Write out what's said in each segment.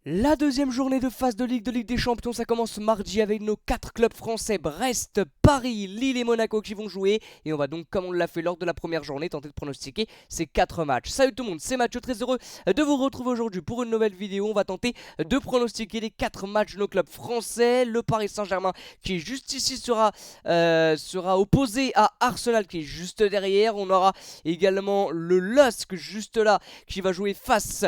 La deuxième journée de phase de Ligue des Champions, ça commence mardi avec nos 4 clubs français, Brest, Paris, Lille et Monaco qui vont jouer. Et on va donc, comme on l'a fait lors de la première journée, tenter de pronostiquer ces 4 matchs. Salut tout le monde, c'est Mathieu, très heureux de vous retrouver aujourd'hui pour une nouvelle vidéo. On va tenter de pronostiquer les 4 matchs de nos clubs français. Le Paris Saint-Germain qui est juste ici sera opposé à Arsenal qui est juste derrière. On aura également le LOSC juste là qui va jouer face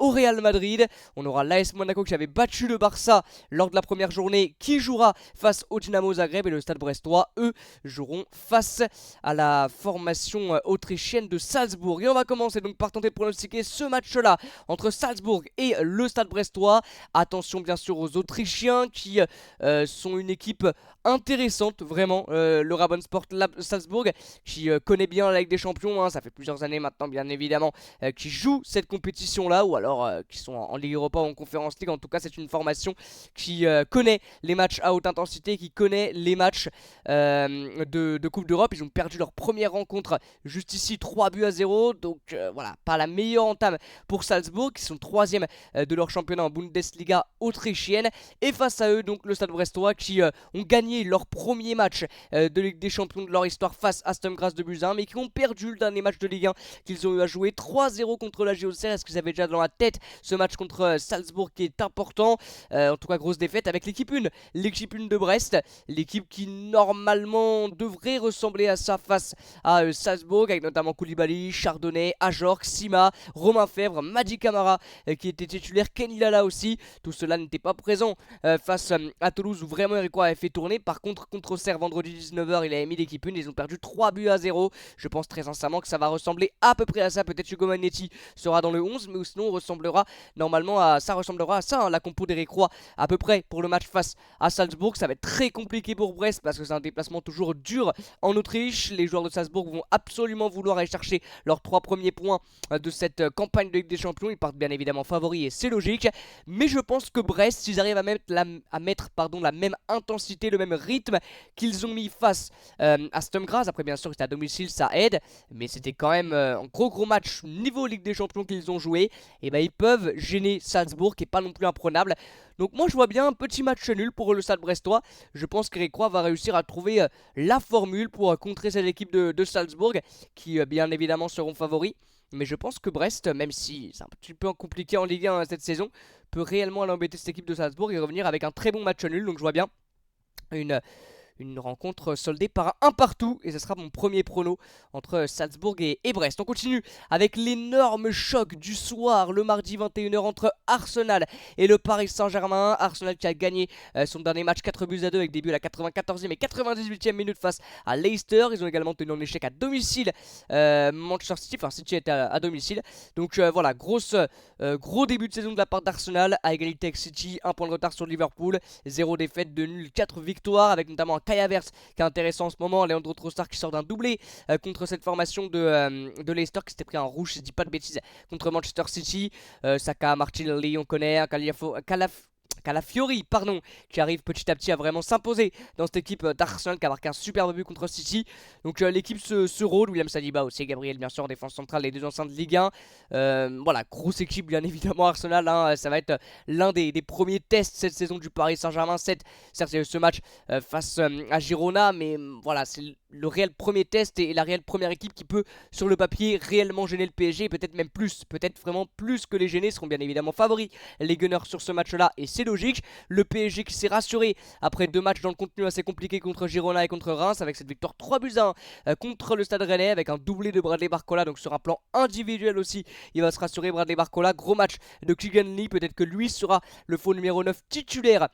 au Real Madrid. On aura l'AS Monaco qui avait battu le Barça lors de la première journée qui jouera face au Dynamo Zagreb, et le Stade Brestois, eux, joueront face à la formation autrichienne de Salzbourg. Et on va commencer donc par tenter de pronostiquer ce match-là entre Salzbourg et le Stade Brestois. Attention bien sûr aux Autrichiens qui sont une équipe intéressante, vraiment. Le Rabensport Salzbourg qui connaît bien la Ligue des Champions, hein, ça fait plusieurs années maintenant bien évidemment, qui joue cette compétition-là, ou alors qui sont en Ligue Europa ou en Conference League. En tout cas, c'est une formation qui connaît les matchs à haute intensité, qui connaît les matchs de Coupe d'Europe. Ils ont perdu leur première rencontre juste ici, 3 buts à 0. Donc voilà, pas la meilleure entame pour Salzbourg, qui sont 3e de leur championnat en Bundesliga autrichienne. Et face à eux, donc le Stade Brestois qui ont gagné leur premier match de Ligue des Champions de leur histoire face à Sturm Graz de Busan, mais qui ont perdu le dernier match de Ligue 1 qu'ils ont eu à jouer, 3-0 contre la JOCR. Est-ce qu'ils avaient déjà dans la tête ce match contre Salzbourg qui est important? En tout cas, grosse défaite avec l'équipe 1, l'équipe 1 de Brest, l'équipe qui normalement devrait ressembler à ça face à Salzbourg, avec notamment Koulibaly, Chardonnay, Ajorc, Sima, Romain Fèvre, Madi Camara qui était titulaire, Kenny Lala aussi. Tout cela n'était pas présent face à Toulouse où vraiment Eric avait fait tourner. Par contre, contre Auxerre, vendredi 19h, il avait mis l'équipe 1, ils ont perdu 3 buts à 0. Je pense très sincèrement que ça va ressembler à peu près à ça. Peut-être Hugo Magnetti sera dans le 11, mais sinon ça ressemblera à ça, hein, la compo d'Eric Roy à peu près pour le match face à Salzbourg. Ça va être très compliqué pour Brest parce que c'est un déplacement toujours dur en Autriche. Les joueurs de Salzbourg vont absolument vouloir aller chercher leurs 3 premiers points de cette campagne de Ligue des Champions. Ils partent bien évidemment favoris et c'est logique, mais je pense que Brest, s'ils arrivent à mettre la même intensité, le même rythme qu'ils ont mis face à Sturm Graz, après bien sûr c'était à domicile, ça aide, mais c'était quand même un gros match niveau Ligue des Champions qu'ils ont joué. Et ben ils peuvent gêner Salzbourg qui est pas non plus imprenable. Donc moi je vois bien un petit match nul pour le Stade Brestois. Je pense qu'Eric Roy va réussir à trouver la formule pour contrer cette équipe de Salzbourg qui bien évidemment seront favoris. Mais je pense que Brest, même si c'est un petit peu compliqué en Ligue 1 cette saison, peut réellement aller embêter cette équipe de Salzbourg et revenir avec un très bon match nul. Donc je vois bien une une rencontre soldée par un partout. Et ce sera mon premier prono entre Salzbourg et Brest. On continue avec l'énorme choc du soir, le mardi 21h, entre Arsenal et le Paris Saint-Germain. Arsenal qui a gagné son dernier match 4 buts à 2 avec des buts à la 94e et 98e minute face à Leicester. Ils ont également tenu en échec à domicile Manchester City, enfin City était à domicile. Donc voilà, gros début de saison de la part d'Arsenal, à égalité avec City, un point de retard sur Liverpool, 0 défaite, de nul, 4 victoires, avec notamment un Kai Havertz qui est intéressant en ce moment, Leandro Trossard qui sort d'un doublé contre cette formation de Leicester qui s'était pris un rouge, si je dis pas de bêtises, contre Manchester City. Saka, Martinelli, on connaît, Calafiori, pardon, qui arrive petit à petit à vraiment s'imposer dans cette équipe d'Arsenal qui a marqué un superbe but contre City. Donc l'équipe se rôde, William Saliba aussi, Gabriel bien sûr en défense centrale, les deux anciens de Ligue 1. Voilà, grosse équipe bien évidemment Arsenal, hein, ça va être l'un des premiers tests cette saison du Paris Saint-Germain. Certes, c'est ce match face à Girona, mais voilà, c'est le réel premier test et la réelle première équipe qui peut sur le papier réellement gêner le PSG, peut-être même plus, peut-être vraiment plus que les gênés, seront bien évidemment favoris les Gunners sur ce match-là, et c'est logique. Le PSG qui s'est rassuré après 2 matchs dans le contenu assez compliqué contre Girona et contre Reims, avec cette victoire 3 buts à 1 contre le Stade Rennais, avec un doublé de Bradley Barcola. Donc sur un plan individuel aussi, il va se rassurer, Bradley Barcola. Gros match de Keegan Lee, peut-être que lui sera le faux numéro 9 titulaire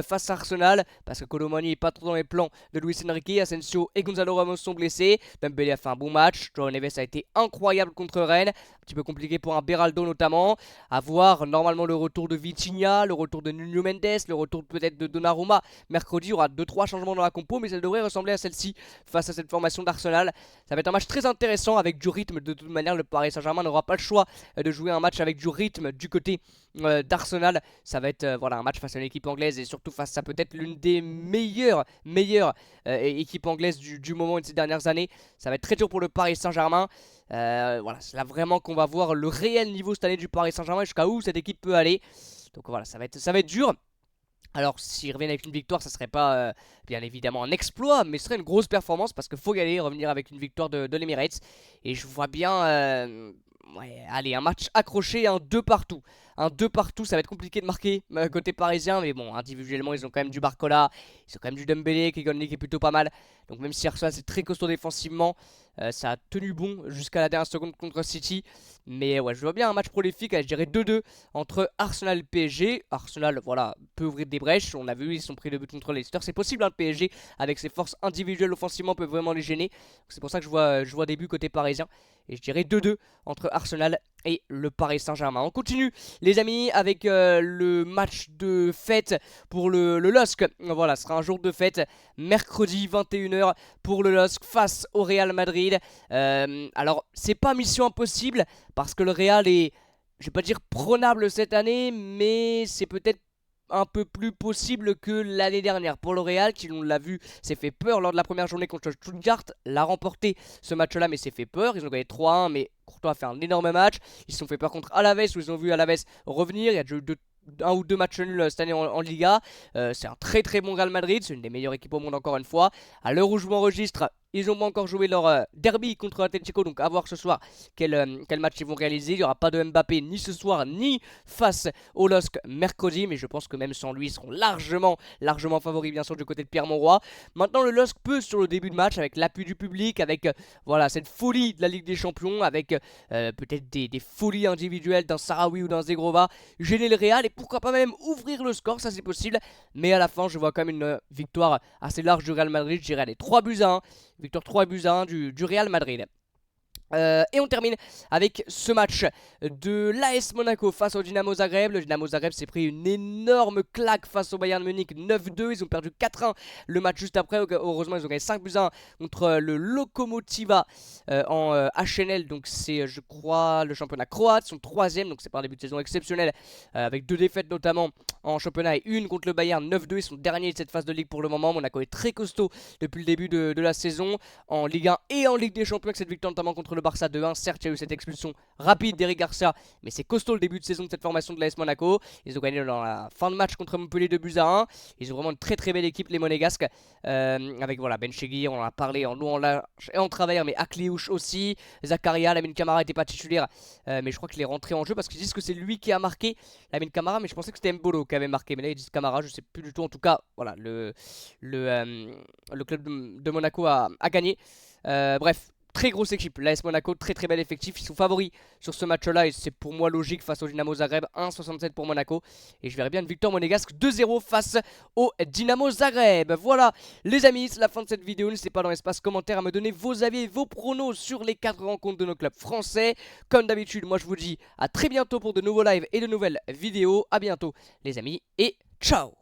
face à Arsenal, parce que Colomani n'est pas trop dans les plans de Luis Enrique. Asensio et Gonzalo Ramos sont blessés. Dembélé a fait un bon match. Joao Neves a été incroyable contre Rennes. Un petit peu compliqué pour un Beraldo notamment. À voir normalement le retour de Vitinha, le retour de Nuno Mendes, le retour peut-être de Donnarumma. Mercredi, il y aura 2-3 changements dans la compo, mais ça devrait ressembler à celle-ci face à cette formation d'Arsenal. Ça va être un match très intéressant avec du rythme. De toute manière, le Paris Saint-Germain n'aura pas le choix de jouer un match avec du rythme du côté d'Arsenal. Ça va être voilà, un match face à une équipe anglaise, et surtout face à peut-être l'une des meilleures équipes anglaises du moment de ces dernières années. Ça va être très dur pour le Paris Saint-Germain. Voilà, c'est là vraiment qu'on va voir le réel niveau cette année du Paris Saint-Germain, jusqu'à où cette équipe peut aller. Donc voilà, ça va être dur. Alors, s'ils reviennent avec une victoire, ça serait pas bien évidemment un exploit, mais ce serait une grosse performance parce qu'il faut y aller, revenir avec une victoire de l'Emirates. Et je vois bien, ouais, allez, un match accroché, un 2 partout. Un 2 partout, ça va être compliqué de marquer côté parisien, mais bon, individuellement, ils ont quand même du Barcola, ils ont quand même du Dembélé, qui est plutôt pas mal. Donc, même si Arsenal c'est très costaud défensivement, ça a tenu bon jusqu'à la dernière seconde contre City. Mais ouais, je vois bien un match prolifique, je dirais 2-2 entre Arsenal et PSG. Arsenal, voilà, peut ouvrir des brèches. On a vu, ils sont pris de but contre Leicester. C'est possible, hein, le PSG, avec ses forces individuelles offensivement, peut vraiment les gêner. C'est pour ça que je vois des buts côté parisien. Et je dirais 2-2 entre Arsenal et le Paris Saint-Germain. On continue, les amis, avec le match de fête pour le LOSC. Voilà, ce sera un jour de fête. Mercredi 21h pour le LOSC face au Real Madrid. Alors, c'est pas mission impossible parce que le Real est, je vais pas dire prenable cette année, mais c'est peut-être un peu plus possible que l'année dernière pour le Real, qui on l'a vu s'est fait peur lors de la première journée contre Stuttgart, l'a remporté ce match là mais s'est fait peur. Ils ont gagné 3-1 mais Courtois a fait un énorme match. Ils se sont fait peur contre Alaves où ils ont vu Alaves revenir. Il y a déjà eu un ou deux matchs nuls cette année en Liga. C'est un très très bon Real Madrid, c'est une des meilleures équipes au monde encore une fois. À l'heure où je m'enregistre, ils n'ont pas encore joué leur derby contre Atletico, donc à voir ce soir quel match ils vont réaliser. Il n'y aura pas de Mbappé ni ce soir ni face au LOSC mercredi, mais je pense que même sans lui, ils seront largement favoris bien sûr du côté de Pierre Monroy. Maintenant le LOSC peut sur le début de match avec l'appui du public, avec voilà cette folie de la Ligue des Champions, avec peut-être des folies individuelles d'un Sarawi ou d'un Zegrova, gêner le Real et pourquoi pas même ouvrir le score, ça c'est possible. Mais à la fin je vois quand même une victoire assez large du Real Madrid, je dirais les 3-1. Victoire 3-1 du Real Madrid. Et on termine avec ce match de l'AS Monaco face au Dynamo Zagreb. Le Dynamo Zagreb s'est pris une énorme claque face au Bayern Munich 9-2. Ils ont perdu 4-1 le match juste après. Heureusement, ils ont gagné 5-1 contre le Lokomotiva en HNL. Donc c'est, je crois, le championnat croate. Ils sont 3ème, donc c'est pas un début de saison exceptionnel. Avec 2 défaites notamment en championnat et une contre le Bayern 9-2. Ils sont derniers de cette phase de Ligue pour le moment. Monaco est très costaud depuis le début de la saison en Ligue 1 et en Ligue des Champions avec cette victoire notamment contre le Barça 2-1. Certes, il y a eu cette expulsion rapide d'Eric Garcia, mais c'est costaud le début de saison de cette formation de l'AS Monaco. Ils ont gagné dans la fin de match contre Montpellier 2-1. Ils ont vraiment une très très belle équipe, les Monégasques. Avec voilà, Ben Chegui, on en a parlé en long, en large et en travers, mais Akliouche aussi. Zakaria, Lamine Camara n'était pas titulaire, mais je crois qu'il est rentré en jeu parce qu'ils disent que c'est lui qui a marqué Lamine Camara, mais je pensais que c'était Mbolo qui avait marqué. Mais là, ils disent Camara, je sais plus du tout. En tout cas, voilà, le club de Monaco a gagné. Bref. Très grosse équipe, l'AS Monaco, très très bel effectif. Ils sont favoris sur ce match-là et c'est pour moi logique face au Dynamo Zagreb. 1,67 pour Monaco. Et je verrai bien une victoire monégasque 2-0 face au Dynamo Zagreb. Voilà les amis, c'est la fin de cette vidéo. N'hésitez pas dans l'espace commentaire à me donner vos avis et vos pronos sur les 4 rencontres de nos clubs français. Comme d'habitude, moi je vous dis à très bientôt pour de nouveaux lives et de nouvelles vidéos. A bientôt les amis et ciao.